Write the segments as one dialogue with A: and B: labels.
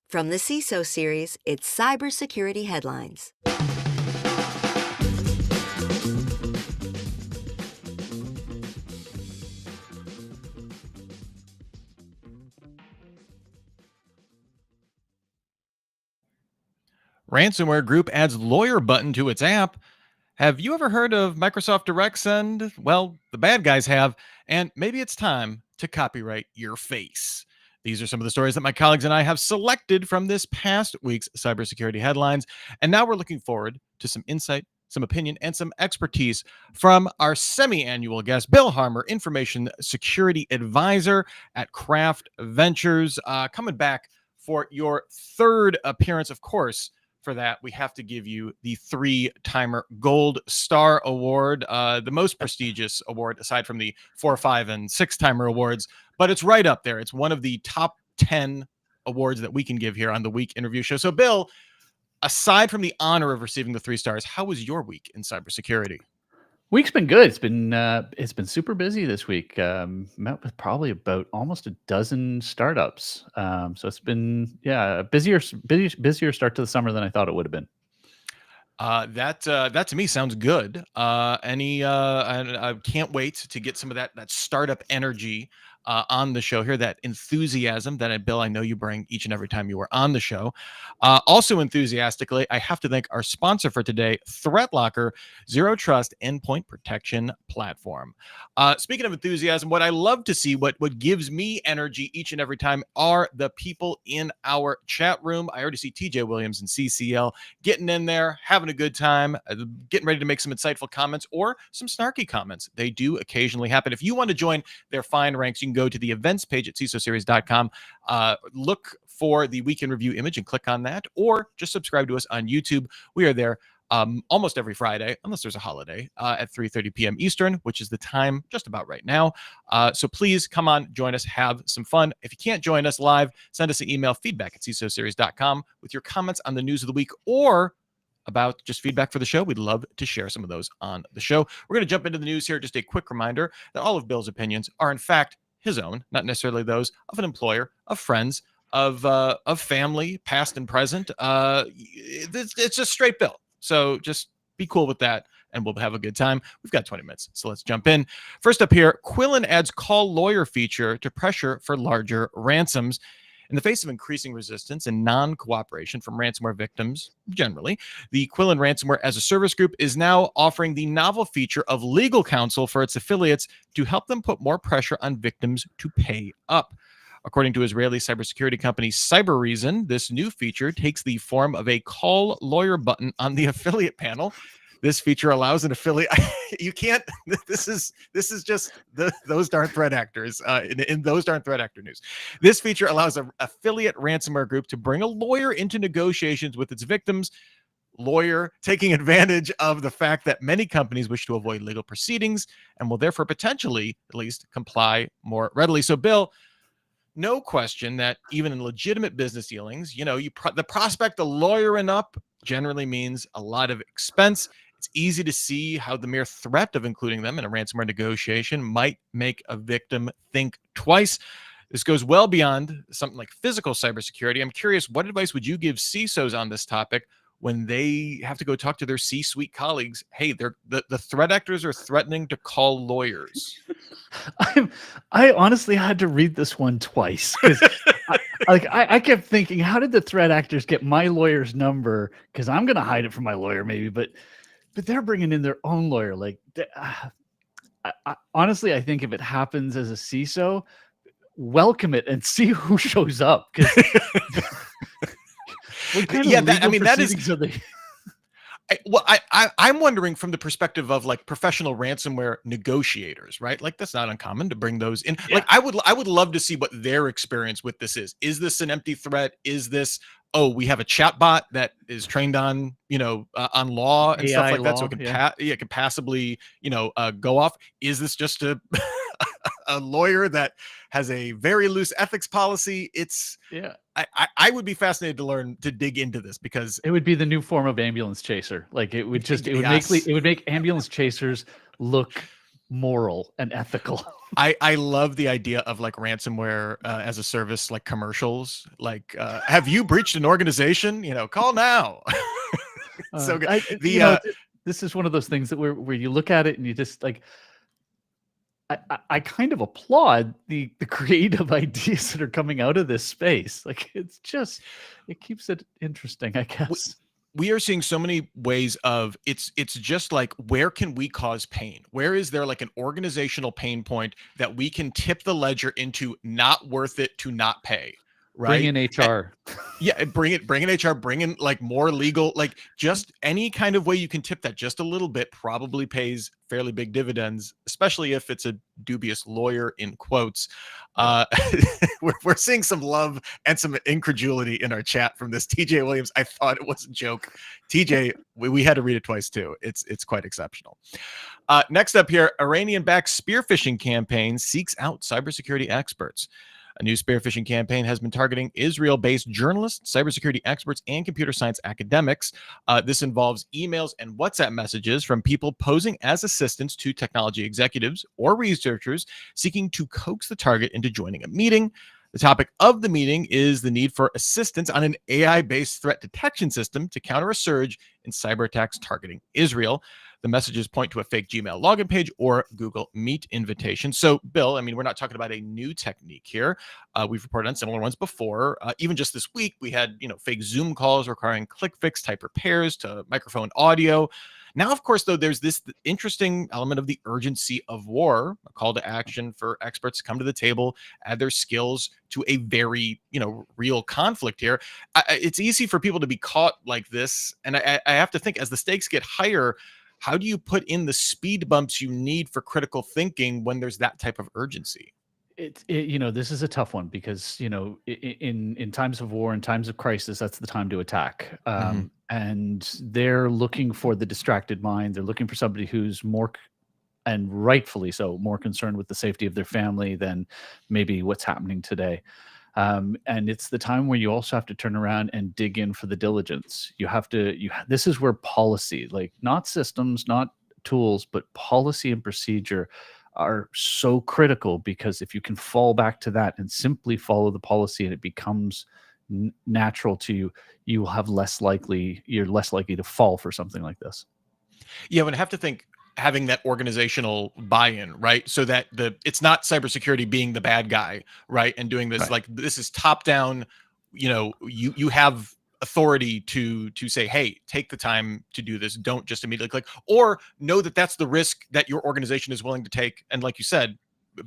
A: From the CISO Series, it's Cybersecurity Headlines.
B: Ransomware group adds lawyer button to its app. Have you ever heard of Microsoft Direct Send? Well, the bad guys have, and maybe it's time to copyright your face. These are some of the stories that my colleagues and I have selected from this past week's cybersecurity headlines. And now we're looking forward to some insight, some opinion, and some expertise from our semi-annual guest, Bil Harmer, Information Security Advisor at Craft Ventures, coming back for your third appearance, of course. For that, we have to give you the 3-timer Gold Star Award, the most prestigious award aside from the 4, 5, and 6-timer awards. But it's right up there. It's one of the top 10 awards that we can give here on the Week Interview Show. So, Bill, aside from the honor of receiving the 3 stars, how was your week in cybersecurity?
C: Week's been good. It's been super busy this week. Met with probably about almost a dozen startups. So it's been a busier start to the summer than I thought it would have been.
B: That to me sounds good. I can't wait to get some of that startup energy on the show here, that enthusiasm that, Bill, I know you bring each and every time you are on the show. Also enthusiastically, I have to thank our sponsor for today, ThreatLocker, Zero Trust Endpoint Protection Platform. Speaking of enthusiasm, what I love to see, what gives me energy each and every time, are the people in our chat room. I already see TJ Williams and CCL getting in there, having a good time, getting ready to make some insightful comments or some snarky comments. They do occasionally happen. If you want to join their fine ranks, you can go to the events page at CISOseries.com, look for the Week in Review image and click on that, or just subscribe to us on YouTube. We are there almost every Friday, unless there's a holiday, at 3:30 p.m. Eastern, which is the time just about right now. So please come on, join us, have some fun. If you can't join us live, send us an email, feedback@CISOseries.com, with your comments on the news of the week or about just feedback for the show. We'd love to share some of those on the show. We're going to jump into the news here. Just a quick reminder that all of Bill's opinions are, in fact, his own, not necessarily those of an employer, of friends, of family, past and present. It's just straight Bill. So just be cool with that, and we'll have a good time. We've got 20 minutes, so let's jump in. First up here, Quillen adds call lawyer feature to pressure for larger ransoms. In the face of increasing resistance and non-cooperation from ransomware victims generally, the Quillen Ransomware as a Service group is now offering the novel feature of legal counsel for its affiliates to help them put more pressure on victims to pay up. According to Israeli cybersecurity company CyberReason, this new feature takes the form of a call lawyer button on the affiliate panel. This feature allows an affiliate. You can't. This is just those darn threat actors in those darn threat actor news. This feature allows an affiliate ransomware group to bring a lawyer into negotiations with its victims. Lawyer taking advantage of the fact that many companies wish to avoid legal proceedings and will therefore potentially at least comply more readily. So, Bill, no question that even in legitimate business dealings, the prospect of lawyering up generally means a lot of expense. It's easy to see how the mere threat of including them in a ransomware negotiation might make a victim think twice. This goes well beyond something like physical cybersecurity. I'm curious, what advice would you give CISOs on this topic when they have to go talk to their C-suite colleagues? Hey, the threat actors are threatening to call lawyers.
C: I honestly had to read this one twice. I kept thinking, how did the threat actors get my lawyer's number? Because I'm going to hide it from my lawyer, maybe, but they're bringing in their own lawyer. Honestly, I think if it happens as a CISO, welcome it and see who shows up. What kind of legal proceedings are they?
B: I'm wondering from the perspective of like professional ransomware negotiators, right? Like that's not uncommon to bring those in. Yeah. Like I would love to see what their experience with this is. Is this an empty threat? Is this, we have a chatbot that is trained on, on law and AI stuff like that, so it can passably, go off. Is this just a a lawyer that has a very loose ethics policy? I would be fascinated to learn, to dig into this, because
C: it would be the new form of ambulance chaser. Like it would make ambulance chasers look moral and ethical.
B: I love the idea of like ransomware as a service, like commercials, like have you breached an organization? Call now. So good.
C: This is one of those things that where you look at it and you just like, I kind of applaud the creative ideas that are coming out of this space. Like it keeps it interesting, I guess.
B: We are seeing so many ways of it's just like, where can we cause pain? Where is there like an organizational pain point that we can tip the ledger into not worth it to not pay? Right.
C: Bring in HR.
B: Yeah, bring in HR, bring in like more legal, like just any kind of way you can tip that just a little bit probably pays fairly big dividends, especially if it's a dubious lawyer in quotes. We're seeing some love and some incredulity in our chat from this. TJ Williams, I thought it was a joke. TJ, we had to read it twice too. It's quite exceptional. Next up here, Iranian-backed spearfishing campaign seeks out cybersecurity experts. A new spearfishing campaign has been targeting Israel-based journalists, cybersecurity experts, and computer science academics. This involves emails and WhatsApp messages from people posing as assistants to technology executives or researchers seeking to coax the target into joining a meeting. The topic of the meeting is the need for assistance on an AI-based threat detection system to counter a surge in cyber attacks targeting Israel. The messages point to a fake Gmail login page or Google Meet invitation. So, Bill, I mean, we're not talking about a new technique here. We've reported on similar ones before. Even just this week, we had, fake Zoom calls requiring click fix type repairs to microphone audio. Now, of course, though, there's this interesting element of the urgency of war, a call to action for experts to come to the table, add their skills to a very, real conflict here. It's easy for people to be caught like this. And I have to think, as the stakes get higher, how do you put in the speed bumps you need for critical thinking when there's that type of urgency?
C: This is a tough one because, in times of war and times of crisis, that's the time to attack. And they're looking for the distracted mind. They're looking for somebody who's more, and rightfully so, more concerned with the safety of their family than maybe what's happening today. And it's the time where you also have to turn around and dig in for the diligence. This is where policy, like not systems, not tools, but policy and procedure are so critical, because if you can fall back to that and simply follow the policy and it becomes natural to you, you're less likely to fall for something like this.
B: Yeah, I would have to think having that organizational buy-in, right? So that it's not cybersecurity being the bad guy, right? And doing this, like, this is top down, you have authority to say, hey, take the time to do this. Don't just immediately click, or know that that's the risk that your organization is willing to take. And like you said,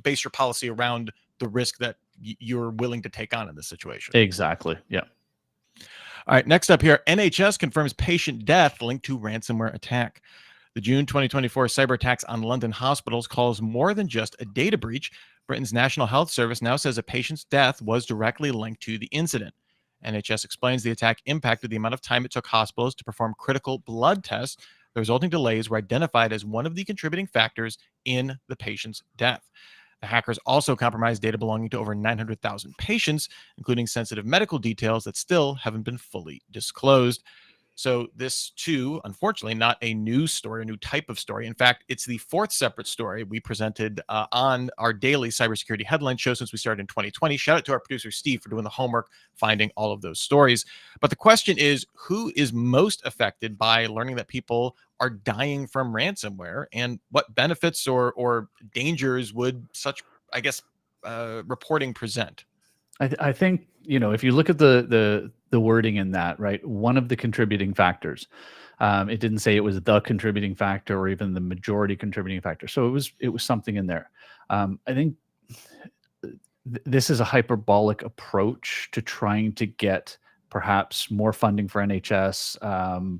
B: base your policy around the risk that you're willing to take on in this situation.
C: Exactly. Yeah.
B: All right. Next up here, NHS confirms patient death linked to ransomware attack. The June 2024 cyber attacks on London hospitals calls more than just a data breach. Britain's National Health Service now says a patient's death was directly linked to the incident. NHS explains the attack impacted the amount of time it took hospitals to perform critical blood tests. The resulting delays were identified as one of the contributing factors in the patient's death. The hackers also compromised data belonging to over 900,000 patients, including sensitive medical details that still haven't been fully disclosed. So this, too, unfortunately, not a news story, a new type of story. In fact, it's the fourth separate story we presented on our daily cybersecurity headline show since we started in 2020. Shout out to our producer, Steve, for doing the homework, finding all of those stories. But the question is, who is most affected by learning that people are dying from ransomware, and what benefits or dangers would such, I guess, reporting present?
C: I think, if you look at the wording in that, right, one of the contributing factors, it didn't say it was the contributing factor or even the majority contributing factor. So it was something in there. I think this is a hyperbolic approach to trying to get perhaps more funding for NHS,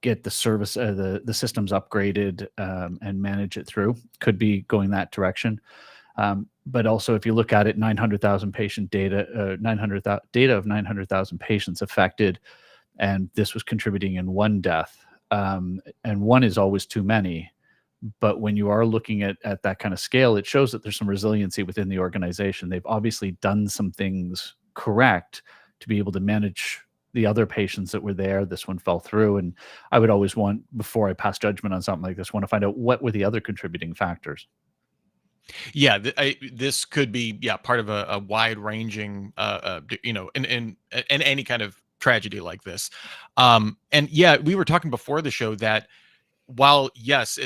C: get the service, the systems upgraded, and manage it through. Could be going that direction. But also, if you look at it, 900,000 patient data, data of 900,000 patients affected, and this was contributing in one death. And one is always too many. But when you are looking at that kind of scale, it shows that there's some resiliency within the organization. They've obviously done some things correct to be able to manage the other patients that were there. This one fell through, and I would always want, before I pass judgment on something like this, want to find out what were the other contributing factors.
B: Yeah, this could be part of a wide ranging, in any kind of tragedy like this. And yeah, we were talking before the show that while yes,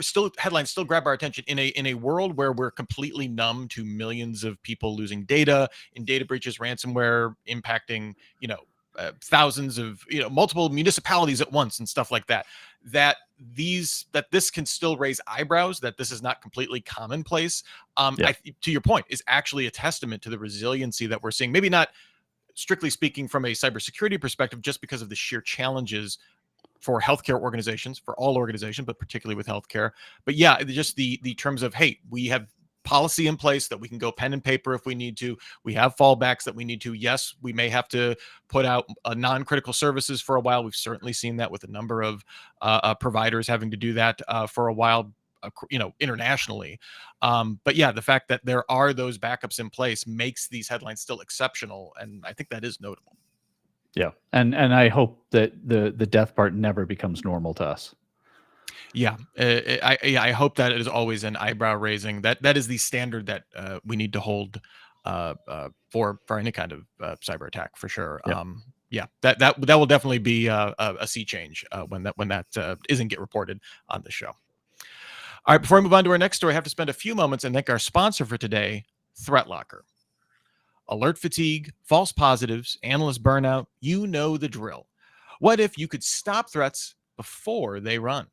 B: still headlines still grab our attention in a world where we're completely numb to millions of people losing data in data breaches, ransomware impacting thousands of multiple municipalities at once and stuff like that. That this can still raise eyebrows. That this is not completely commonplace. To your point, is actually a testament to the resiliency that we're seeing. Maybe not strictly speaking from a cybersecurity perspective, just because of the sheer challenges for healthcare organizations, for all organizations, but particularly with healthcare. But yeah, just the terms of, hey, we have policy in place that we can go pen and paper if we need to. We have fallbacks that we need to. Yes, we may have to put out non-critical services for a while. We've certainly seen that with a number of providers having to do that for a while, internationally. But yeah, the fact that there are those backups in place makes these headlines still exceptional, and I think that is notable.
C: Yeah, and I hope that the death part never becomes normal to us.
B: Yeah, I hope that it is always an eyebrow raising. That is the standard that we need to hold for any kind of cyber attack, for sure.
C: Yep.
B: Yeah, that will definitely be a sea change when that isn't get reported on the show. All right, before we move on to our next story, I have to spend a few moments and thank our sponsor for today, ThreatLocker. Alert fatigue, false positives, analyst burnout, you know the drill. What if you could stop threats before they run?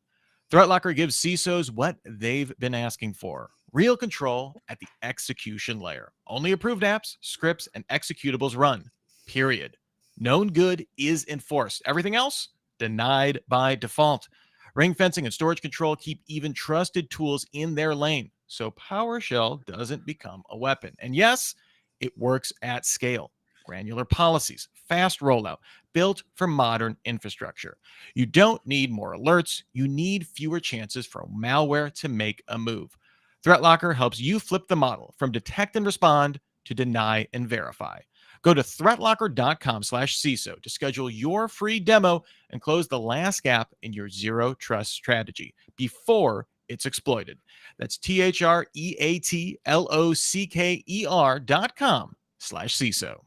B: ThreatLocker gives CISOs what they've been asking for: real control at the execution layer. Only approved apps, scripts, and executables run, period. Known good is enforced. Everything else, denied by default. Ring fencing and storage control keep even trusted tools in their lane, so PowerShell doesn't become a weapon. And yes, it works at scale. Granular policies, fast rollout, built for modern infrastructure. You don't need more alerts. You need fewer chances for malware to make a move. ThreatLocker helps you flip the model from detect and respond to deny and verify. Go to threatlocker.com/CISO to schedule your free demo and close the last gap in your zero trust strategy before it's exploited. That's ThreatLocker.com/CISO.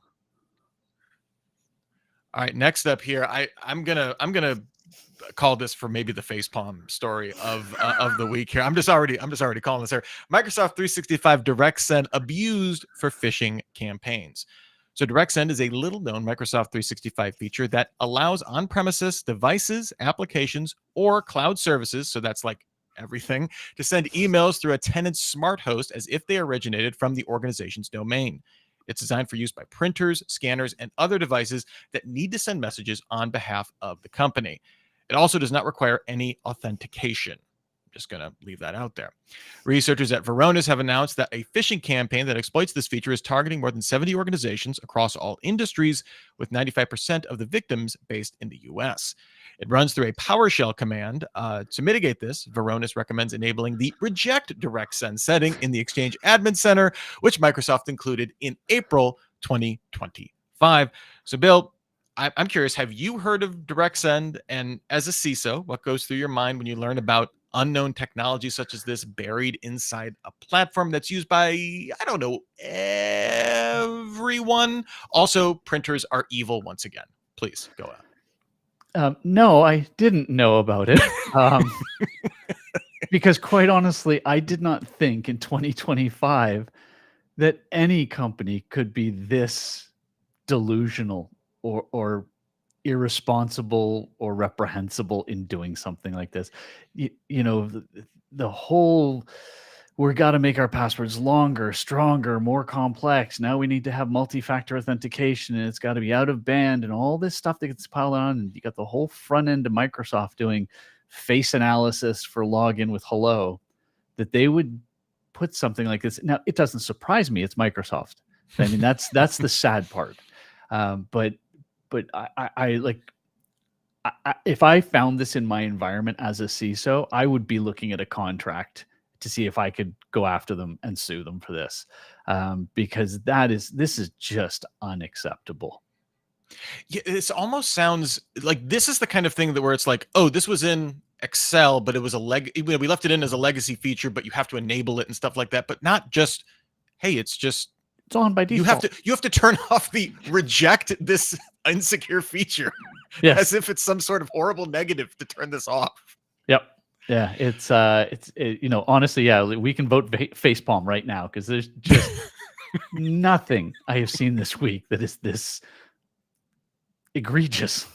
B: All right, next up here, I'm gonna call this for maybe the facepalm story of the week here. I'm just already calling this here. Microsoft 365 Direct Send abused for phishing campaigns. So Direct Send is a little known Microsoft 365 feature that allows on-premises devices, applications, or cloud services, so that's like everything, to send emails through a tenant's smart host as if they originated from the organization's domain. It's designed for use by printers, scanners, and other devices that need to send messages on behalf of the company. It also does not require any authentication. Just going to leave that out there. Researchers at Varonis have announced that a phishing campaign that exploits this feature is targeting more than 70 organizations across all industries, with 95% of the victims based in the US. It runs through a PowerShell command. To mitigate this, Varonis recommends enabling the Reject Direct Send setting in the Exchange Admin Center, which Microsoft included in April 2025. So, Bill, I'm curious, have you heard of Direct Send? And as a CISO, what goes through your mind when you learn about unknown technology such as this buried inside a platform that's used by, I don't know, everyone? Also, printers are evil once again. Please go on.
C: No, I didn't know about it. Because quite honestly, I did not think in 2025 that any company could be this delusional or irresponsible or reprehensible in doing something like this. The whole, we got to make our passwords longer, stronger, more complex. Now we need to have multi-factor authentication, and it's got to be out of band, and all this stuff that gets piled on. And you got the whole front end of Microsoft doing face analysis for login with hello, that they would put something like this. Now, it doesn't surprise me. It's Microsoft. I mean, that's the sad part. But if I found this in my environment as a CISO, I would be looking at a contract to see if I could go after them and sue them for this, because this is just unacceptable.
B: Yeah, this almost sounds like this is the kind of thing that where it's like, oh, this was in Excel, but it was we left it in as a legacy feature, but you have to enable it and stuff like that. But not just, hey, it's just
C: It's on by default.
B: you have to turn off the reject this insecure feature
C: Yes.
B: as if it's some sort of horrible negative to turn this off.
C: Yep. Yeah. Honestly, yeah, we can vote facepalm right now because there's just nothing I have seen this week that is this egregious.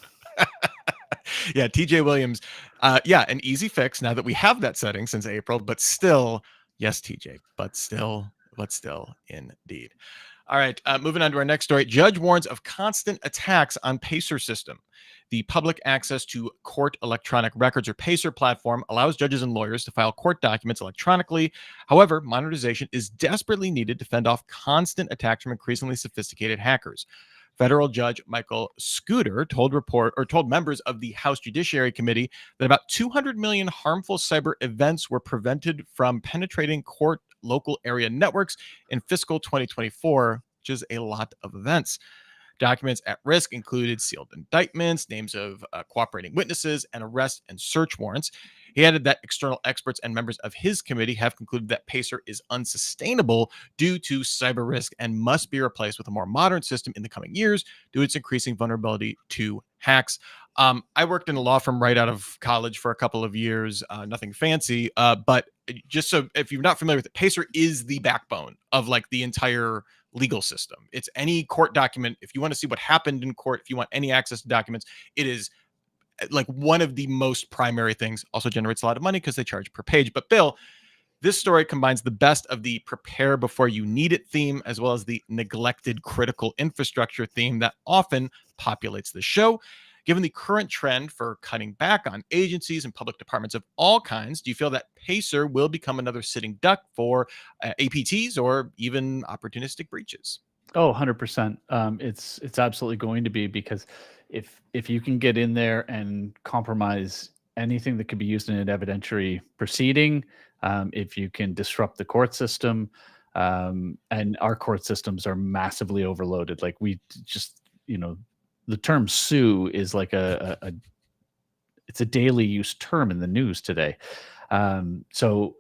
B: Yeah, TJ Williams. An easy fix now that we have that setting since April, but still, yes, TJ, but still, indeed. All right, moving on to our next story. Judge warns of constant attacks on Pacer system. The public access to court electronic records, or Pacer platform, allows judges and lawyers to file court documents electronically. However, modernization is desperately needed to fend off constant attacks from increasingly sophisticated hackers. Federal Judge Michael Scooter told members of the House Judiciary Committee that about 200 million harmful cyber events were prevented from penetrating court local area networks in fiscal 2024, which is a lot of events. Documents at risk included sealed indictments, names of cooperating witnesses, and arrest and search warrants. He added that external experts and members of his committee have concluded that Pacer is unsustainable due to cyber risk and must be replaced with a more modern system in the coming years due to its increasing vulnerability to hacks. I worked in a law firm right out of college for a couple of years, nothing fancy, but just so if you're not familiar with it, Pacer is the backbone of like the entire legal system. It's any court document. If you want to see what happened in court, if you want any access to documents, it is like one of the most primary things. Also generates a lot of money because they charge per page. But Bill, this story combines the best of the prepare before you need it theme, as well as the neglected critical infrastructure theme that often populates the show. Given the current trend for cutting back on agencies and public departments of all kinds, do you feel that Pacer will become another sitting duck for APTs or even opportunistic breaches?
C: Oh, 100%. It's absolutely going to be, because if you can get in there and compromise anything that could be used in an evidentiary proceeding, if you can disrupt the court system, and our court systems are massively overloaded. Like we just, the term sue is like it's a daily use term in the news today. So,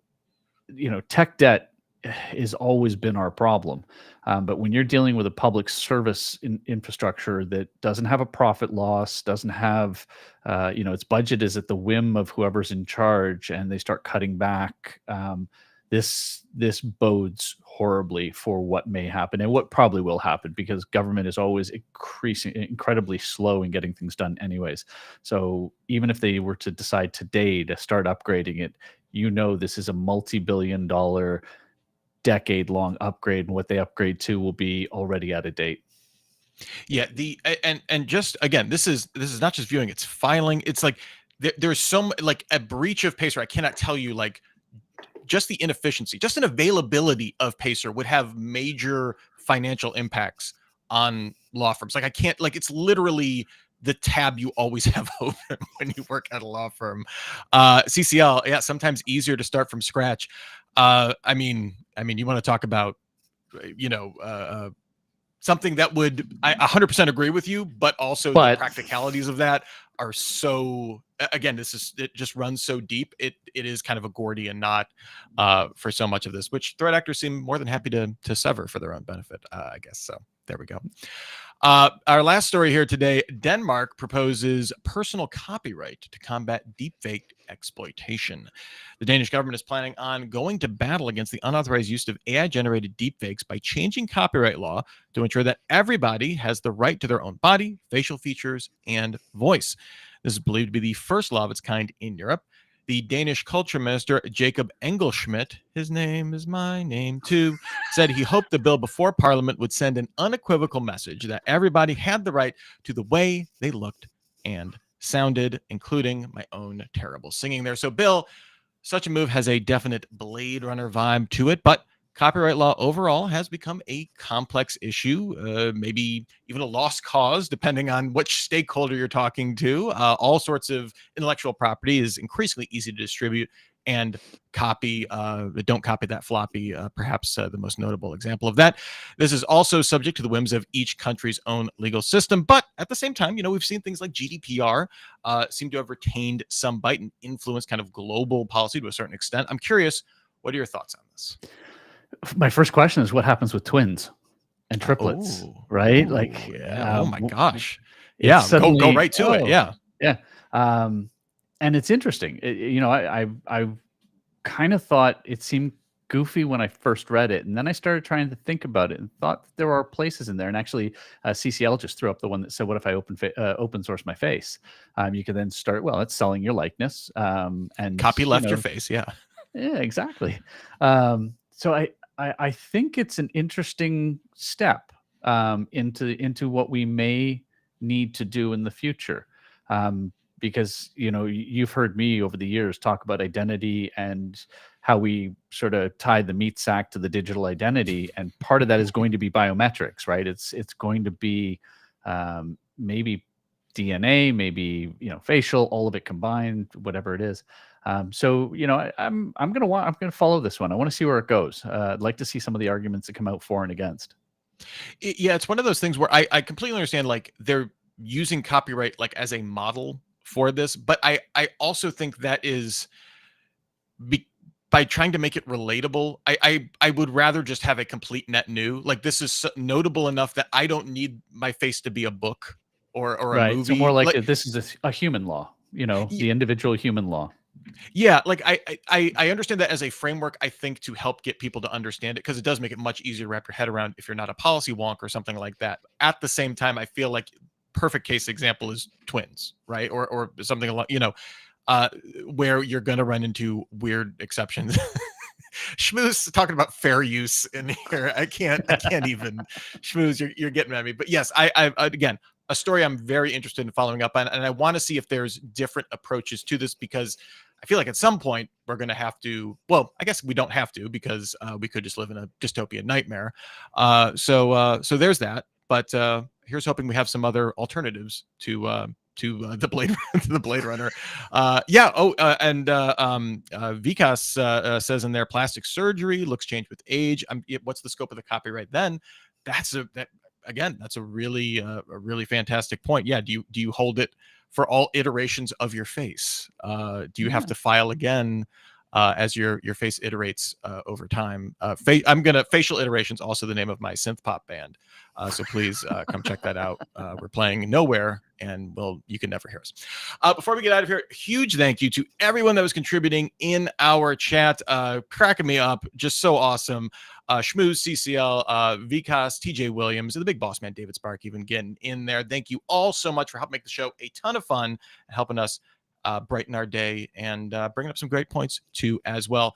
C: tech debt has always been our problem. But when you're dealing with a public service infrastructure that doesn't have a profit loss, doesn't have, its budget is at the whim of whoever's in charge, and they start cutting back, this bodes horribly for what may happen and what probably will happen, because government is always incredibly slow in getting things done anyways. So even if they were to decide today to start upgrading it, this is a multi-billion-dollar, decade-long upgrade, and what they upgrade to will be already out of date.
B: Yeah, and just again, this is not just viewing, it's filing. It's like there's some like a breach of Pacer. I cannot tell you, like, just the inefficiency, just an availability of Pacer would have major financial impacts on law firms. Like I can't, like, it's literally the tab you always have open when you work at a law firm. CCL, yeah, sometimes easier to start from scratch. I mean, you want to talk about, something that would, I 100% agree with you, but also the practicalities of that are so, again, it just runs so deep. It is kind of a Gordian knot for so much of this, which threat actors seem more than happy to sever for their own benefit, I guess. So there we go. Our last story here today: Denmark proposes personal copyright to combat deepfake exploitation. The Danish government is planning on going to battle against the unauthorized use of AI-generated deepfakes by changing copyright law to ensure that everybody has the right to their own body, facial features, and voice. This is believed to be the first law of its kind in Europe. The Danish culture minister, Jacob Engelschmidt, his name is my name too, said he hoped the bill before Parliament would send an unequivocal message that everybody had the right to the way they looked and sounded, including my own terrible singing there. So, Bill, such a move has a definite Blade Runner vibe to it, but copyright law overall has become a complex issue, maybe even a lost cause, depending on which stakeholder you're talking to. All sorts of intellectual property is increasingly easy to distribute and copy, don't copy that floppy, perhaps the most notable example of that. This is also subject to the whims of each country's own legal system. But at the same time, we've seen things like GDPR seem to have retained some bite and influence kind of global policy to a certain extent. I'm curious, what are your thoughts on this?
C: My first question is, what happens with twins and triplets, right? Like,
B: yeah. Oh my gosh.
C: it's
B: Yeah.
C: suddenly,
B: go right to it. Yeah.
C: Yeah. And it's interesting. I kind of thought it seemed goofy when I first read it, and then I started trying to think about it and thought there are places in there. And actually, CCL just threw up the one that said, "What if I open source my face?" You can then start. Well, it's selling your likeness, and
B: copy left your face. Yeah.
C: Yeah, exactly. So I think it's an interesting step into what we may need to do in the future. Because you've heard me over the years talk about identity and how we sort of tie the meat sack to the digital identity, and part of that is going to be biometrics, right? It's going to be maybe DNA, maybe facial, all of it combined, whatever it is. So I'm gonna follow this one. I want to see where it goes. I'd like to see some of the arguments that come out for and against.
B: Yeah, it's one of those things where I completely understand, like, they're using copyright like as a model for this, but I also think that is by trying to make it relatable. I would rather just have a complete net new. Like, this is notable enough that I don't need my face to be a book or a
C: Right.
B: movie.
C: So more like this is a human law. The individual human law.
B: Yeah, like I understand that as a framework, I think, to help get people to understand it, because it does make it much easier to wrap your head around if you're not a policy wonk or something like that. At the same time, I feel like perfect case example is twins, right? Or something along, where you're gonna run into weird exceptions. Schmooze talking about fair use in here. I can't even. Schmooze, you're getting at me. But yes, I again, a story I'm very interested in following up on, and I want to see if there's different approaches to this, because I feel like at some point we're going to have to. Well, I guess we don't have to, because we could just live in a dystopian nightmare. So there's that. But here's hoping we have some other alternatives to the Blade to the Blade Runner. And Vikas says in there, plastic surgery looks changed with age. What's the scope of the copyright then? That's a really fantastic point. Yeah, do you hold it for all iterations of your face? Do you have to file again as your face iterates over time? Facial iterations, also the name of my synth pop band. So please come check that out. We're playing nowhere, and you can never hear us. Before we get out of here, huge thank you to everyone that was contributing in our chat, cracking me up, just so awesome. Schmooze, CCL, Vikas, TJ Williams, and the big boss man, David Spark, even getting in there. Thank you all so much for helping make the show a ton of fun and helping us brighten our day, and bringing up some great points too as well.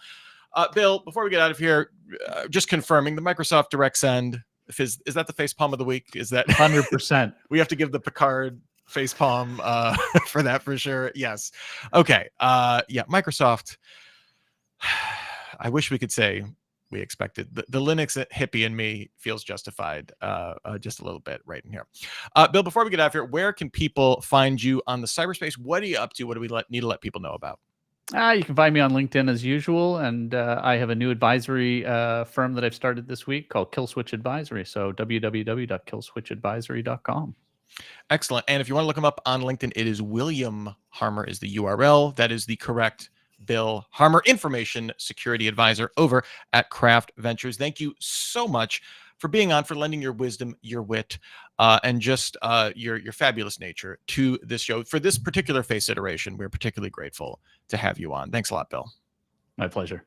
B: Bill, before we get out of here, just confirming the Microsoft Direct Send. Is that the face palm of the week? Is that
C: 100%?
B: We have to give the Picard face palm for that for sure. Yes. Okay. Yeah. Microsoft. I wish we could say we expected. The Linux hippie in me feels justified just a little bit right in here. Bill, before we get out of here, where can people find you on the cyberspace? What are you up to? What do we need to let people know about?
C: You can find me on LinkedIn as usual, and I have a new advisory firm that I've started this week called Killswitch Advisory. So www.killswitchadvisory.com.
B: Excellent. And if you want to look him up on LinkedIn, it is William Harmer is the URL. That is the correct Bil Harmer, information security advisor over at Craft Ventures. Thank you so much for being on, for lending your wisdom, your wit, and just your fabulous nature to this show. For this particular face iteration, we're particularly grateful to have you on. Thanks a lot, Bill.
C: My pleasure.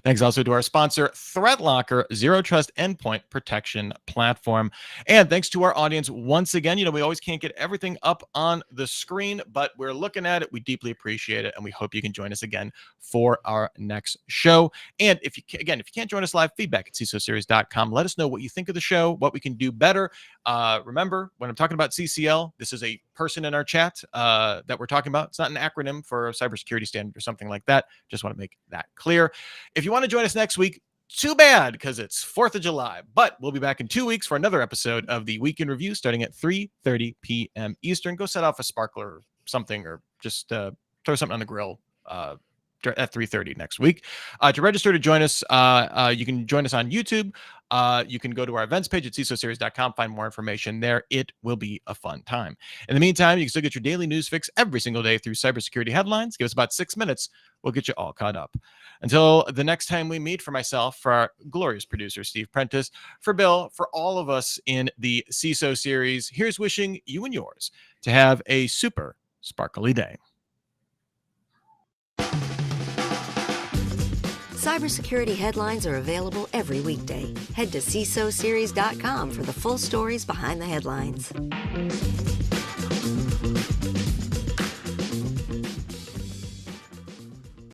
B: Thanks also to our sponsor, ThreatLocker, Zero Trust Endpoint Protection Platform. And thanks to our audience once again. We always can't get everything up on the screen, but we're looking at it. We deeply appreciate it, and we hope you can join us again for our next show. And if you can't join us live, feedback at CISOseries.com. Let us know what you think of the show, what we can do better. Remember, when I'm talking about CCL, this is a person in our chat that we're talking about. It's not an acronym for a cybersecurity standard or something like that. Just want to make that clear. If you want to join us next week, too bad, because it's 4th of July. But we'll be back in 2 weeks for another episode of the Week in Review, starting at 3:30 p.m. Eastern. Go set off a sparkler or something, or just throw something on the grill. at 3:30 next week. To register to join us, you can join us on YouTube. You can go to our events page at CISOSeries.com, find more information there. It will be a fun time. In the meantime, you can still get your daily news fix every single day through cybersecurity headlines. Give us about 6 minutes. We'll get you all caught up. Until the next time we meet, for myself, for our glorious producer, Steve Prentice, for Bill, for all of us in the CISO series, here's wishing you and yours to have a super sparkly day.
A: Cybersecurity headlines are available every weekday. Head to CISOSeries.com for the full stories behind the headlines.